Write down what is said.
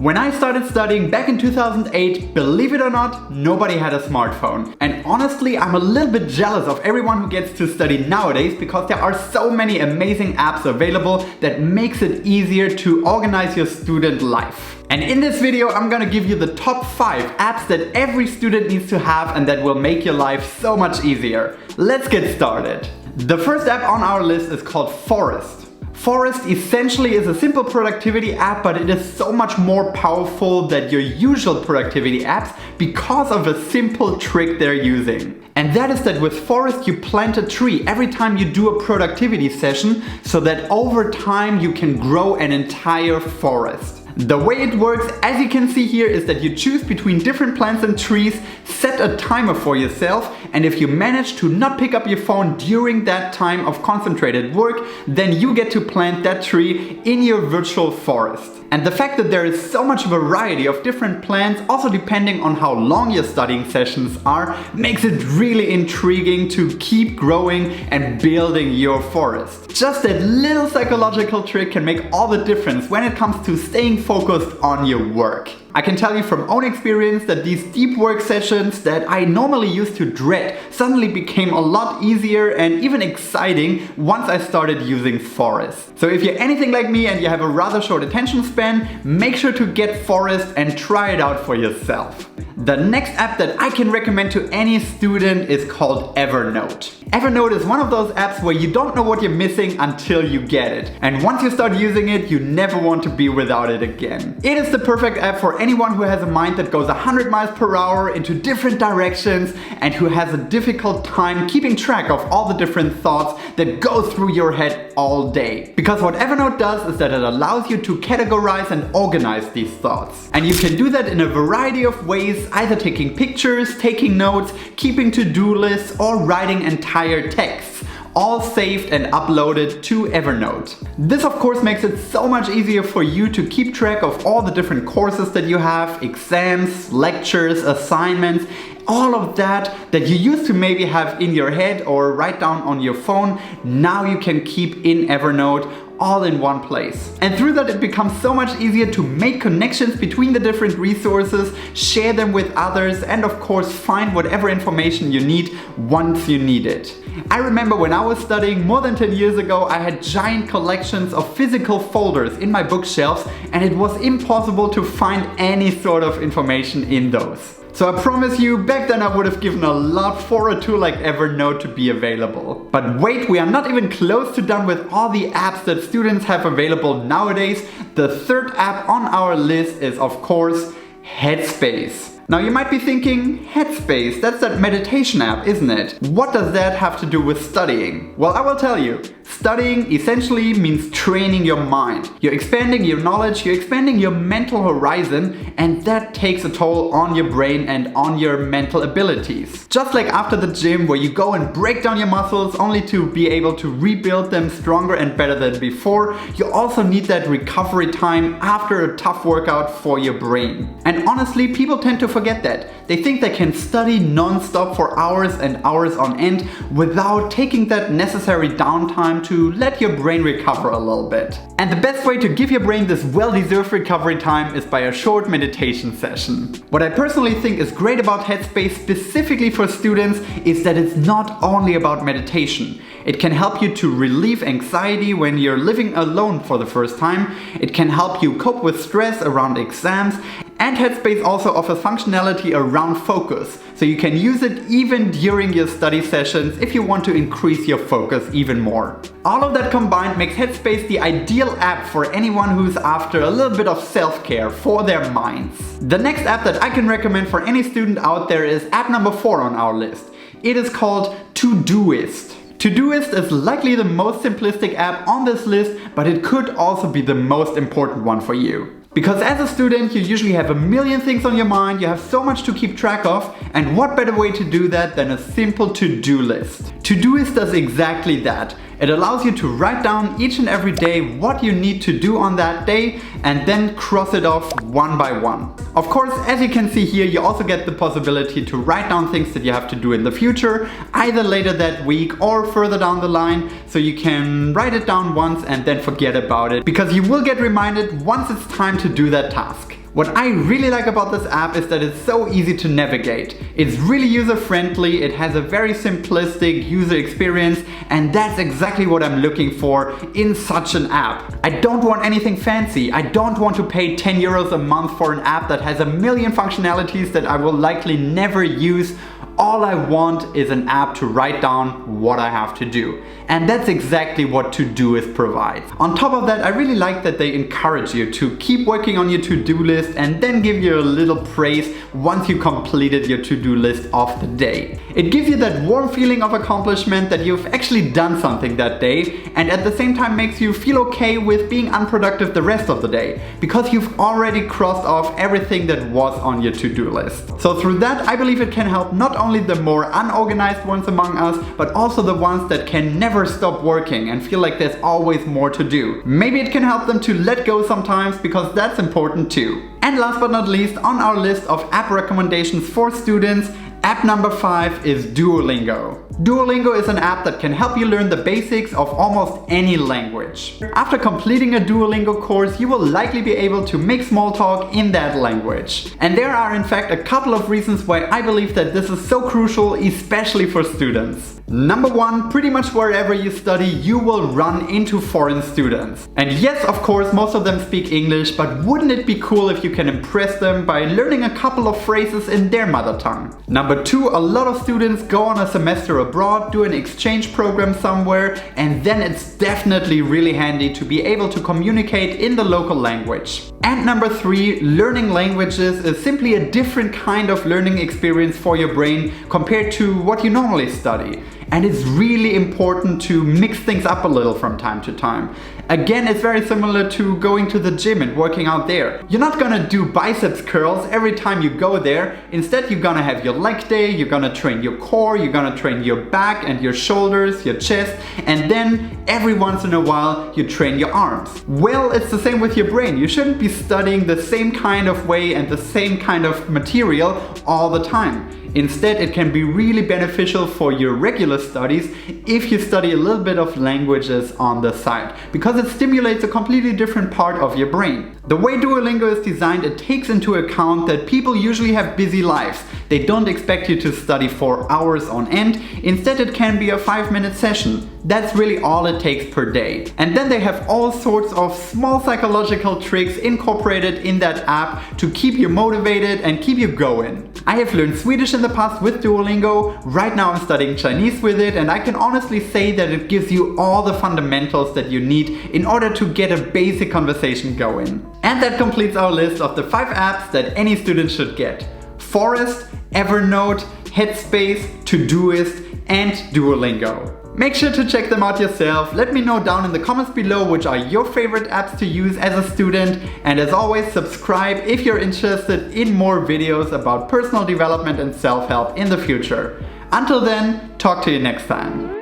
When I started studying back in 2008, believe it or not, nobody had a smartphone. And honestly, I'm a little bit jealous of everyone who gets to study nowadays because there are so many amazing apps available that makes it easier to organize your student life. And in this video, I'm gonna give you the top 5 apps that every student needs to have and that will make your life so much easier. Let's get started. The first app on our list is called Forest. Forest essentially is a simple productivity app, but it is so much more powerful than your usual productivity apps because of a simple trick they're using. And that is that with Forest you plant a tree every time you do a productivity session so that over time you can grow an entire forest. The way it works, as you can see here, is that you choose between different plants and trees, set a timer for yourself, and if you manage to not pick up your phone during that time of concentrated work, then you get to plant that tree in your virtual forest. And the fact that there is so much variety of different plants, also depending on how long your studying sessions are, makes it really intriguing to keep growing and building your forest. Just that little psychological trick can make all the difference when it comes to staying focused on your work. I can tell you from own experience that these deep work sessions that I normally used to dread suddenly became a lot easier and even exciting once I started using Forest. So if you're anything like me and you have a rather short attention span, make sure to get Forest and try it out for yourself. The next app that I can recommend to any student is called EVERNOTE. EVERNOTE is one of those apps where you don't know what you're missing until you get it. And once you start using it, you never want to be without it again. It is the perfect app for anyone who has a mind that goes 100 miles per hour into different directions and who has a difficult time keeping track of all the different thoughts that go through your head all day. Because what EVERNOTE does is that it allows you to categorize and organize these thoughts. And you can do that in a variety of ways, either taking pictures, taking notes, keeping to-do lists, or writing entire texts, all saved and uploaded to EVERNOTE. This of course makes it so much easier for you to keep track of all the different courses that you have, exams, lectures, assignments, all of that you used to maybe have in your head or write down on your phone. Now you can keep in EVERNOTE all in one place. And through that it becomes so much easier to make connections between the different resources, share them with others, and of course find whatever information you need once you need it. I remember when I was studying more than 10 years ago, I had giant collections of physical folders in my bookshelves and it was impossible to find any sort of information in those. So I promise you, back then I would have given a lot for a tool like EVERNOTE to be available. But wait, we are not even close to done with all the apps that students have available nowadays. The third app on our list is of course HEADSPACE. Now you might be thinking, HEADSPACE, that's that meditation app, isn't it? What does that have to do with studying? Well, I will tell you. Studying essentially means training your mind. You're expanding your knowledge, you're expanding your mental horizon, and that takes a toll on your brain and on your mental abilities. Just like after the gym where you go and break down your muscles only to be able to rebuild them stronger and better than before, you also need that recovery time after a tough workout for your brain. And honestly, people tend to forget that. They think they can study non-stop for hours and hours on end without taking that necessary downtime to let your brain recover a little bit. And the best way to give your brain this well-deserved recovery time is by a short meditation session. What I personally think is great about HEADSPACE specifically for students is that it's not only about meditation. It can help you to relieve anxiety when you're living alone for the first time. It can help you cope with stress around exams. And HEADSPACE also offers functionality around focus, so you can use it even during your study sessions if you want to increase your focus even more. All of that combined makes HEADSPACE the ideal app for anyone who's after a little bit of self-care for their minds. The next app that I can recommend for any student out there is app number 4 on our list. It is called TODOIST. TODOIST is likely the most simplistic app on this list, but it could also be the most important one for you. Because as a student, you usually have a million things on your mind, you have so much to keep track of, and what better way to do that than a simple to-do list? TODOIST does exactly that. It allows you to write down each and every day what you need to do on that day and then cross it off one by one. Of course, as you can see here, you also get the possibility to write down things that you have to do in the future, either later that week or further down the line, so you can write it down once and then forget about it, because you will get reminded once it's time to do that task. What I really like about this app is that it's so easy to navigate. It's really user-friendly, it has a very simplistic user experience, and that's exactly what I'm looking for in such an app. I don't want anything fancy. I don't want to pay 10 euros a month for an app that has a million functionalities that I will likely never use. All I want is an app to write down what I have to do. And that's exactly what TODOIST provides. On top of that, I really like that they encourage you to keep working on your to-do list and then give you a little praise once you completed your to-do list of the day. It gives you that warm feeling of accomplishment that you've actually done something that day, and at the same time makes you feel okay with being unproductive the rest of the day, because you've already crossed off everything that was on your to-do list. So through that, I believe it can help not only the more unorganized ones among us, but also the ones that can never stop working and feel like there's always more to do. Maybe it can help them to let go sometimes, because that's important too. And last but not least, on our list of app recommendations for students, app number 5 is Duolingo. Duolingo is an app that can help you learn the basics of almost any language. After completing a Duolingo course, you will likely be able to make small talk in that language. And there are in fact a couple of reasons why I believe that this is so crucial, especially for students. Number 1, pretty much wherever you study, you will run into foreign students. And yes, of course, most of them speak English, but wouldn't it be cool if you can impress them by learning a couple of phrases in their mother tongue? Number 2, a lot of students go on a semester abroad, do an exchange program somewhere, and then it's definitely really handy to be able to communicate in the local language. And number 3, learning languages is simply a different kind of learning experience for your brain compared to what you normally study. And it's really important to mix things up a little from time to time. Again, it's very similar to going to the gym and working out there. You're not gonna do biceps curls every time you go there. Instead, you're gonna have your leg day, you're gonna train your core, you're gonna train your back and your shoulders, your chest, and then every once in a while you train your arms. Well, it's the same with your brain. You shouldn't be studying the same kind of way and the same kind of material all the time. Instead, it can be really beneficial for your regular studies if you study a little bit of languages on the side, because it stimulates a completely different part of your brain. The way Duolingo is designed, it takes into account that people usually have busy lives. They don't expect you to study for hours on end. Instead, it can be a 5-minute session. That's really all it takes per day. And then they have all sorts of small psychological tricks incorporated in that app to keep you motivated and keep you going. I have learned Swedish in the past with Duolingo. Right now I'm studying Chinese with it, and I can honestly say that it gives you all the fundamentals that you need in order to get a basic conversation going. And that completes our list of the 5 apps that any student should get. Forest, EVERNOTE, HEADSPACE, TODOIST, and Duolingo. Make sure to check them out yourself. Let me know down in the comments below which are your favorite apps to use as a student. And as always, subscribe if you're interested in more videos about personal development and self-help in the future. Until then, talk to you next time.